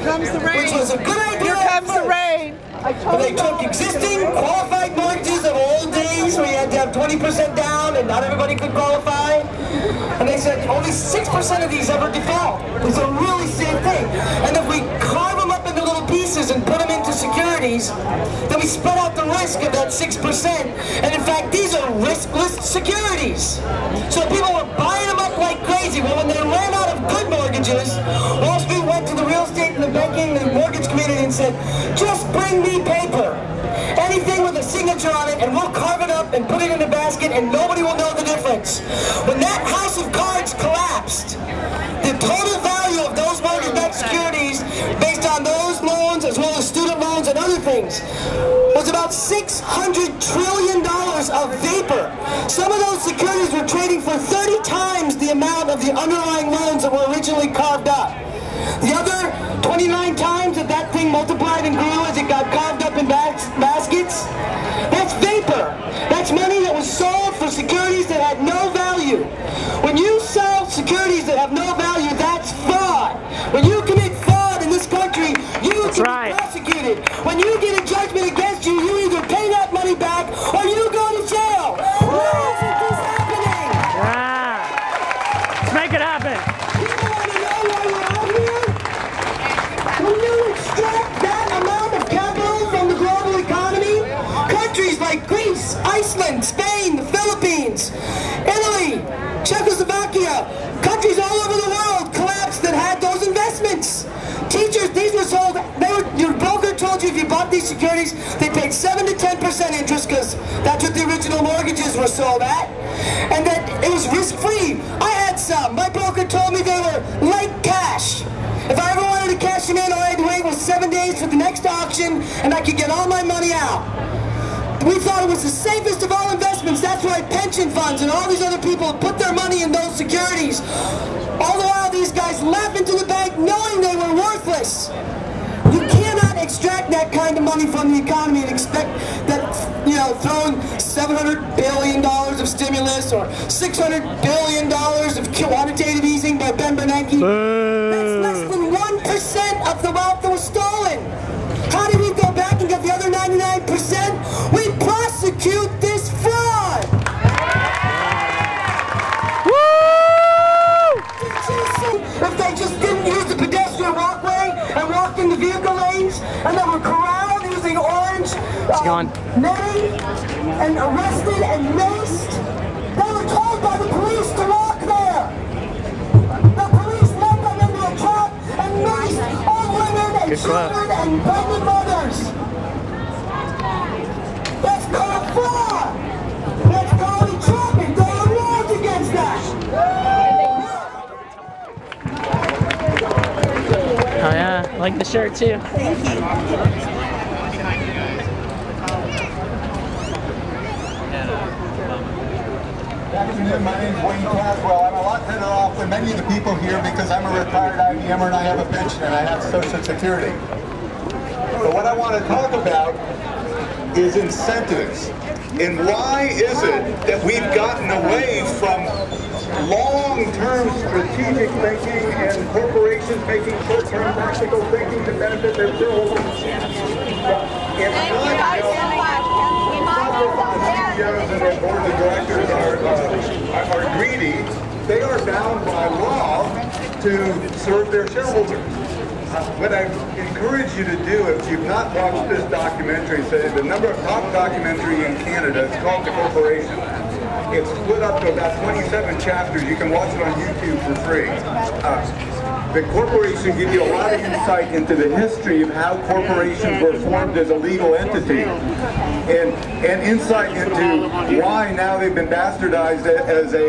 comes the rain. Which was a good idea. Here comes the rain. But they took existing qualified mortgages of old days where you had to have 20% down and not everybody could qualify. And they said only 6% of these ever default. It's a really safe thing. And if we carve them up into little pieces and put them into securities, then we spread out the risk of that 6%. And in fact, these are riskless securities. So people were buying them up like crazy. Well, when they ran out of good mortgages, Wall Street went to the real estate and the banking and mortgage community and said, just bring me paper. Anything with a signature on it, and we'll carve it up and put it in a basket, and nobody will know the difference. When that house of cards collapsed, the total value of those mortgage-backed securities, based on those loans as well as student loans and other things, was about $600 trillion of vapor. Some of those securities were trading for 30 times the amount of the underlying loans that were originally carved up. The other 29 times that thing multiplied and grew as it got carved up in baskets, that's vapor. That's money that was sold for securities that had no value. When you sell securities that have no value, that's fraud. When you commit fraud in this country, you can be prosecuted. When you get a judgment against you, you either pay that money back or you go to jail. Why isn't this happening? Let's make it happen. People want to know why we're out here? When you extract that amount of capital from the global economy, countries like Greece, Iceland, Spain, the Philippines, Italy, Czechoslovakia, countries all over the world collapsed that had those investments. Teachers, these were sold, your broker told you if you bought these securities, they paid 7 to 10% interest because that's what the original mortgages were sold at, and that it was risk-free. I had some. My broker told me they were like cash. If I ever wanted to cash them in, all I had to wait was 7 days for the next auction, and I could get all my money out. We thought it was the safest of all investments. That's why pension funds and all these other people put their money in those securities. All the while, these guys left into the bank knowing they were worthless. You cannot extract that kind of money from the economy and expect that, you know, throwing $700 billion of stimulus or $600 billion of quantitative easing by Ben Bernanke. That's less than 1% of the wealth that was stolen. How did we go back and get the other 99%? We prosecute this fraud. If they just didn't use the pedestrian walkway and walked in the vehicle lanes, and they were corralled using orange netting and arrested and maced, they were told by the police to walk there. The police led them into a trap and maced old women and children and pregnant mothers. That's called fraud. That's called entrapment. There are laws against that. Oh yeah, I like the shirt too. Thank you. Good afternoon, my name is Wayne Caswell. I'm a lot better off than many of the people here because I'm a retired IBMer and I have a pension and I have Social Security. But what I want to talk about is incentives. And why is it that we've gotten away from long-term strategic thinking and corporations making short-term tactical thinking to benefit their shareholders? CEOs and their boards of directors are greedy. They are bound by law to serve their shareholders. What I encourage you to do, if you've not watched this documentary, say the number of top documentary in Canada, it's called The Corporation. It's split up to about 27 chapters. You can watch it on YouTube for free. The corporation gives you a lot of insight into the history of how corporations were formed as a legal entity, and insight into why now they've been bastardized as a